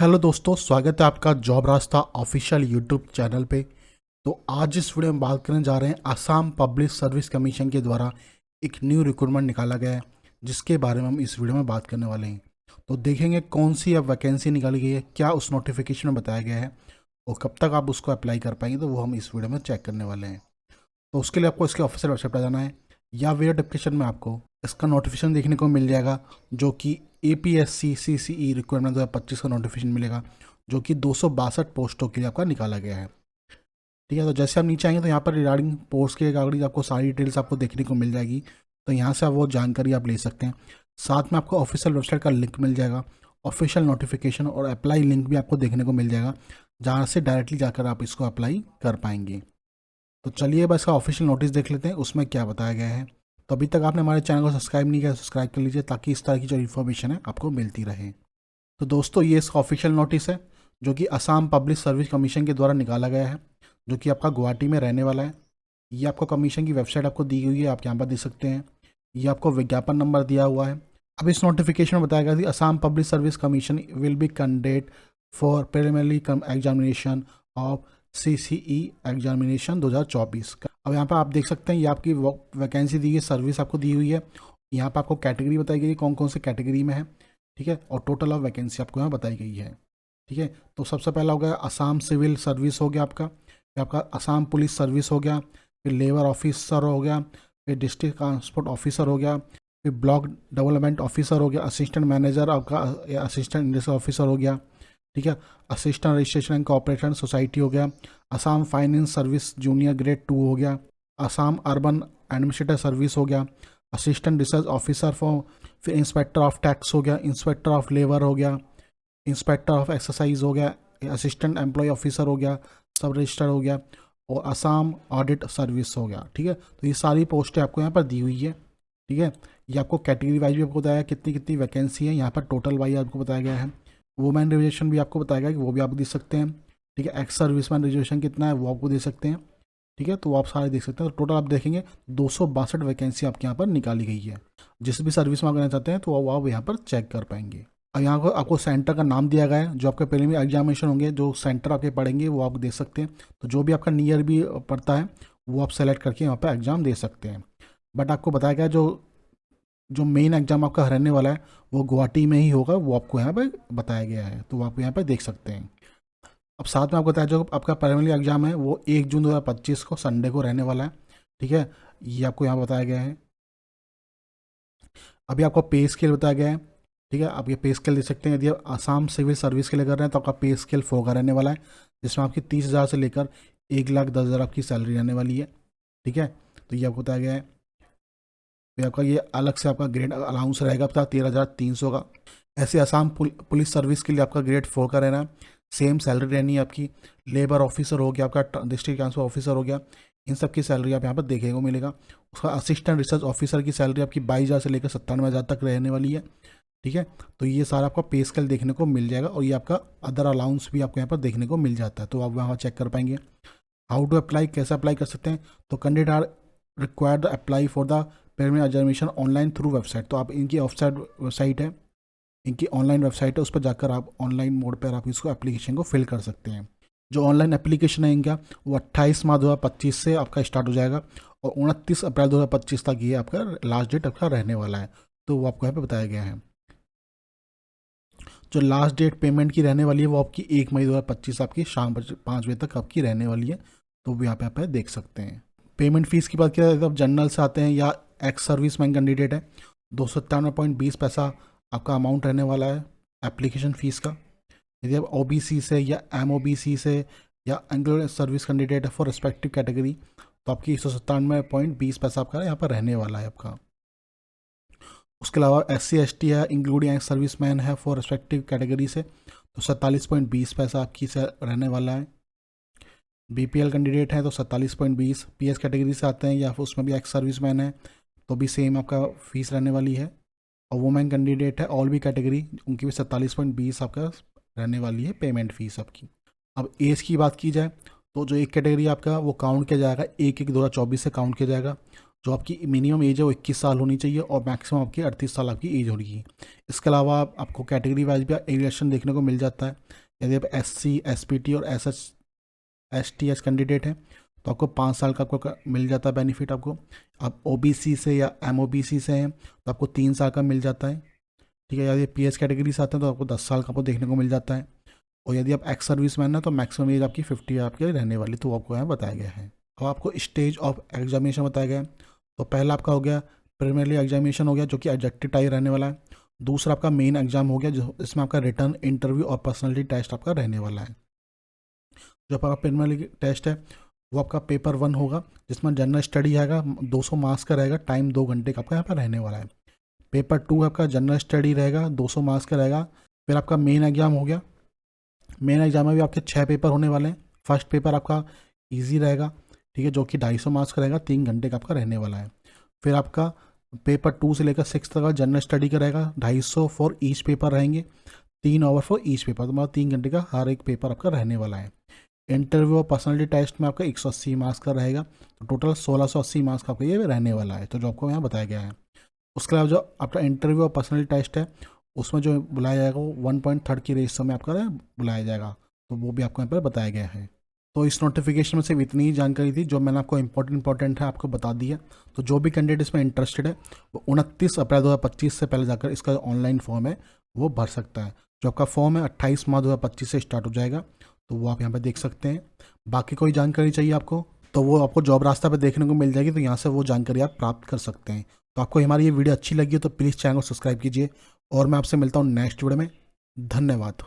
Hello दोस्तों, स्वागत है आपका जॉब रास्ता ऑफिशियल यूट्यूब चैनल पे। तो आज इस वीडियो में बात करने जा रहे हैं आसाम पब्लिक सर्विस कमीशन के द्वारा एक न्यू रिक्रूटमेंट निकाला गया है, जिसके बारे में हम इस वीडियो में बात करने वाले हैं। तो देखेंगे कौन सी अब वैकेंसी निकाली गई है, क्या उस नोटिफिकेशन में बताया गया है और कब तक आप उसको अप्लाई कर पाएंगे, तो वो हम इस वीडियो में चेक करने वाले हैं। तो उसके लिए आपको इसके ऑफिशियल वेबसाइट पर जाना है या वीडियो डिस्क्रिप्शन में आपको इसका नोटिफिकेशन देखने को मिल जाएगा, जो कि APSC CCE रिक्वायरमेंट 2025 का नोटिफिकेशन मिलेगा, जो कि 262 पोस्टों के लिए आपका निकाला गया है। ठीक है, तो जैसे आप नीचे आएंगे तो यहाँ पर रिगार्डिंग पोस्ट के रिगार्डिंग आपको सारी डिटेल्स आपको देखने को मिल जाएगी। तो यहाँ से आप वो जानकारी आप ले सकते हैं। साथ में आपको ऑफिशियल वेबसाइट का लिंक मिल जाएगा, ऑफिशियल नोटिफिकेशन और अप्लाई लिंक भी आपको देखने को मिल जाएगा, जहाँ से डायरेक्टली जाकर आप इसको अप्लाई कर पाएंगे। तो चलिए बस का ऑफिशियल नोटिस देख लेते हैं उसमें क्या बताया गया है। तो अभी तक आपने हमारे चैनल को सब्सक्राइब नहीं किया, सब्सक्राइब कर लीजिए ताकि इस तरह की जो इन्फॉर्मेशन है आपको मिलती रहे। तो दोस्तों, ये इसका ऑफिशियल नोटिस है जो कि असम पब्लिक सर्विस कमीशन के द्वारा निकाला गया है, जो कि आपका गुवाहाटी में रहने वाला है। ये आपको कमीशन की वेबसाइट आपको दी हुई है, आप यहाँ पर देख सकते हैं। ये आपको विज्ञापन नंबर दिया हुआ है। अब इस नोटिफिकेशन में बताया गया कि Assam public service commission will be conduct for preliminary examination of CCE examination 2024। अब यहाँ पर आप देख सकते हैं, ये आपकी वैकेंसी दी है, सर्विस आपको दी हुई है। यहाँ पर आपको कैटेगरी बताई गई है, कौन कौन से कैटेगरी में है। ठीक है, और टोटल ऑफ वैकेंसी आपको यहाँ बताई गई है। ठीक है, तो सबसे पहला हो गया असम सिविल सर्विस हो गया आपका, फिर आपका असम पुलिस सर्विस हो गया, फिर लेबर ऑफिसर हो गया, फिर डिस्ट्रिक्ट ट्रांसपोर्ट ऑफिसर हो गया, फिर ब्लॉक डेवलपमेंट ऑफिसर हो गया, असिस्टेंट मैनेजर आपका असिस्टेंट इंडस्ट्रियल ऑफिसर हो गया। ठीक है, assistant registration and cooperation society हो गया, Assam finance service junior grade 2 हो गया, असम अर्बन एडमिनिस्ट्रेटर सर्विस हो गया, असिस्टेंट रिसर्च ऑफिसर फॉर, फिर इंस्पेक्टर ऑफ टैक्स हो गया, इंस्पेक्टर ऑफ लेबर हो गया, इंस्पेक्टर ऑफ एक्सरसाइज हो गया, असिस्टेंट एम्प्लॉय ऑफिसर हो गया, सब रजिस्टर हो गया, और असम ऑडिट सर्विस हो गया। ठीक है, तो ये सारी पोस्टें आपको यहाँ पर दी हुई है। ठीक है, ये आपको कैटेगरी वाइज भी आपको बताया कितनी कितनी वैकेंसी है, यहाँ पर टोटल वाइज आपको बताया गया है। वुमेन रिजर्वेशन भी आपको बताया गया कि वो भी आप दे सकते हैं। ठीक है, एक्स सर्विसमैन रिजर्वेशन कितना है वो आपको दे सकते हैं। ठीक है, तो आप सारे देख सकते हैं। तो टोटल आप देखेंगे 262 वैकेंसी आपके यहाँ पर निकाली गई है। जिस भी सर्विस में आप करना चाहते हैं तो वो आप यहाँ पर चेक कर पाएंगे। और यहाँ को आपको सेंटर का नाम दिया गया है, जो आपके प्रीलिमिनरी एग्जामिनेशन होंगे, जो सेंटर आपके पढ़ेंगे वो आप देख सकते हैं। तो जो भी आपका नियर भी पड़ता है वो आप सेलेक्ट करके यहाँ पर एग्ज़ाम दे सकते हैं। बट आपको बताया गया जो जो मेन एग्ज़ाम आपका रहने वाला है वो गुवाहाटी में ही होगा, वो आपको यहाँ पर बताया गया है, तो वो आप यहाँ पर देख सकते हैं। अब साथ में आपको बताया जो आपका प्रीलिमिनरी एग्जाम है वो 1 जून 2025 को संडे को रहने वाला है। ठीक है, ये आपको यहाँ बताया गया है। अभी आपको पे स्केल बताया गया है। ठीक है, आप ये पे स्केल देख सकते हैं। यदि आप आसाम सिविल सर्विस के लिए कर रहे हैं तो आपका पे स्केल 4 का रहने वाला है, जिसमें आपकी 30,000 से लेकर 1,10,000 आपकी सैलरी रहने वाली है। ठीक है, तो ये आपको बताया गया है। फिर आपका ये अलग से आपका ग्रेड अलाउंस रहेगा आपका 13,300 का। ऐसे आसाम पुलिस सर्विस के लिए आपका ग्रेड 4 का रहना है, सेम सैलरी रहनी है आपकी। लेबर ऑफिसर हो गया, आपका डिस्ट्रिक्ट ट्रांसपोर्ट ऑफिसर हो गया, इन सब की सैलरी आप यहाँ पर देखने को मिलेगा। उसका असिस्टेंट रिसर्च ऑफिसर की सैलरी आपकी 22,000 से लेकर 97,000 तक रहने वाली है। ठीक है, तो ये सारा आपका पे स्केल देखने को मिल जाएगा, और ये आपका अदर अलाउंस भी आपको यहाँ पर देखने को मिल जाता है, तो आप वहाँ चेक कर पाएंगे। हाउ टू अप्लाई, कैसे अप्लाई कर सकते हैं, तो candidate are required apply for the preliminary examination online through website. तो आप इनकी ऑफसाइट वेबसाइट है, इनकी ऑनलाइन वेबसाइट है, उस पर जाकर आप ऑनलाइन मोड पर आप इसको एप्लीकेशन को फिल कर सकते हैं। जो ऑनलाइन एप्लीकेशन है इनका वो 28 मार्च 2025 से आपका स्टार्ट हो जाएगा, और 29 अप्रैल 2025 तक ये आपका लास्ट डेट आपका रहने वाला है, तो वो आपको यहाँ पे बताया गया है। जो लास्ट डेट पेमेंट की रहने वाली है वो आपकी 1 मई 2025 आपकी शाम 5 बजे तक आपकी रहने वाली है, तो भी आप यहाँ पे देख सकते हैं। पेमेंट फीस की बात करें तो आप जनरल से आते हैं या एक्स सर्विस मैन कैंडिडेट है, 297.20 पैसा आपका अमाउंट रहने वाला है एप्लीकेशन फ़ीस का। यदि आप OBC से या MOBC से या एंगुलर सर्विस कैंडिडेट है फॉर रिस्पेक्टिव कैटेगरी, तो आपकी 197.20 पैसा आपका यहाँ पर रहने वाला है आपका। उसके अलावा SC ST है, इंक्लूडिंग सर्विस मैन है फॉर रिस्पेक्टिव कैटेगरी से, तो 47.20 पैसा आपकी से रहने वाला है। BPL कैंडिडेट है तो 47.20। PS कैटेगरी से आते हैं या फिर उसमें भी एक्स सर्विस मैन है तो भी सेम आपका फीस रहने वाली है। और वुमेन कैंडिडेट है ऑल भी कैटेगरी, उनकी भी 47.20 आपका रहने वाली है पेमेंट फीस आपकी। अब एज की बात की जाए तो जो एक कैटेगरी आपका वो काउंट किया जाएगा 1/1/2024 से काउंट किया जाएगा, जो आपकी मिनिमम एज है वो 21 साल होनी चाहिए और मैक्सिमम आपकी 38 साल आपकी एज होगी। इसके अलावा आपको कैटेगरी वाइज भी एलिवेशन देखने को मिल जाता है। यदि आप SC SPT और STS कैंडिडेट हैं तो आपको 5 साल का आपको मिल जाता है बेनिफिट आपको। आप OBC से या MOBC से हैं तो आपको 3 साल का मिल जाता है, ठीक है। यदि PS कैटेगरी से आते हैं तो आपको 10 साल का आपको देखने को मिल जाता है। और यदि आप एक्स सर्विस मैन है तो मैक्सिमम एज आपकी 50 आपके रहने वाली, तो आपको यहाँ बताया गया है। अब आपको स्टेज ऑफ एग्जामिनेशन बताया गया है। तो पहला आपका हो गया प्रीलिमिनरी एग्जामिनेशन हो गया, जो कि ऑब्जेक्टिव टाइप रहने वाला है। दूसरा आपका मेन एग्जाम हो गया, जो इसमें आपका रिटर्न इंटरव्यू और पर्सनैलिटी टेस्ट आपका रहने वाला है। जो आपका प्रीलिमिनरी टेस्ट है वो आपका पेपर 1 होगा, जिसमें जनरल स्टडी आएगा, 200 मार्क्स का रहेगा, टाइम 2 घंटे का आपका यहाँ पर रहने वाला है। पेपर 2 आपका जनरल स्टडी रहेगा, 200 मार्क्स का रहेगा। फिर आपका मेन एग्जाम हो गया। मेन एग्जाम में भी आपके 6 पेपर होने वाले हैं। फर्स्ट पेपर आपका इजी रहेगा, ठीक है, जो कि 250 मार्क्स का रहेगा, 3 घंटे का आपका रहने वाला है। फिर आपका पेपर 2 से लेकर 6 तक का जनरल स्टडी का रहेगा, 250 फॉर ईच पेपर रहेंगे, 3 आवर फॉर ईच पेपर, तो मतलब 3 घंटे का हर एक पेपर आपका रहने वाला है। इंटरव्यू और पर्सनैलिटी टेस्ट में आपका 180 मार्क्स का रहेगा, तो टोटल 1680 मार्क्स का आपका ये रहने वाला है, तो जो आपको यहाँ बताया गया है। उसके अलावा जो आपका इंटरव्यू और पर्सनैलिटी टेस्ट है उसमें जो बुलाया जाएगा वो 1.3 की रेशियो में आपका बुलाया जाएगा, तो वो भी आपको यहाँ पर बताया गया है। तो इस नोटिफिकेशन में सिर्फ इतनी ही जानकारी थी जो मैंने आपको इंपॉर्टेंट है आपको बता दी है। तो जो भी कैंडिडेट इसमें इंटरेस्टेड है वो 29 अप्रैल 2025 से पहले जाकर इसका ऑनलाइन फॉर्म है वो भर सकता है। जो आपका फॉर्म है 28 मार्च 2025 से स्टार्ट हो जाएगा, तो वो आप यहाँ पर देख सकते हैं। बाकी कोई जानकारी चाहिए आपको तो वो आपको जॉब रास्ता पे देखने को मिल जाएगी, तो यहाँ से वो जानकारी आप प्राप्त कर सकते हैं। तो आपको हमारी ये वीडियो अच्छी लगी हो तो प्लीज़ चैनल को सब्सक्राइब कीजिए और मैं आपसे मिलता हूँ नेक्स्ट वीडियो में। धन्यवाद।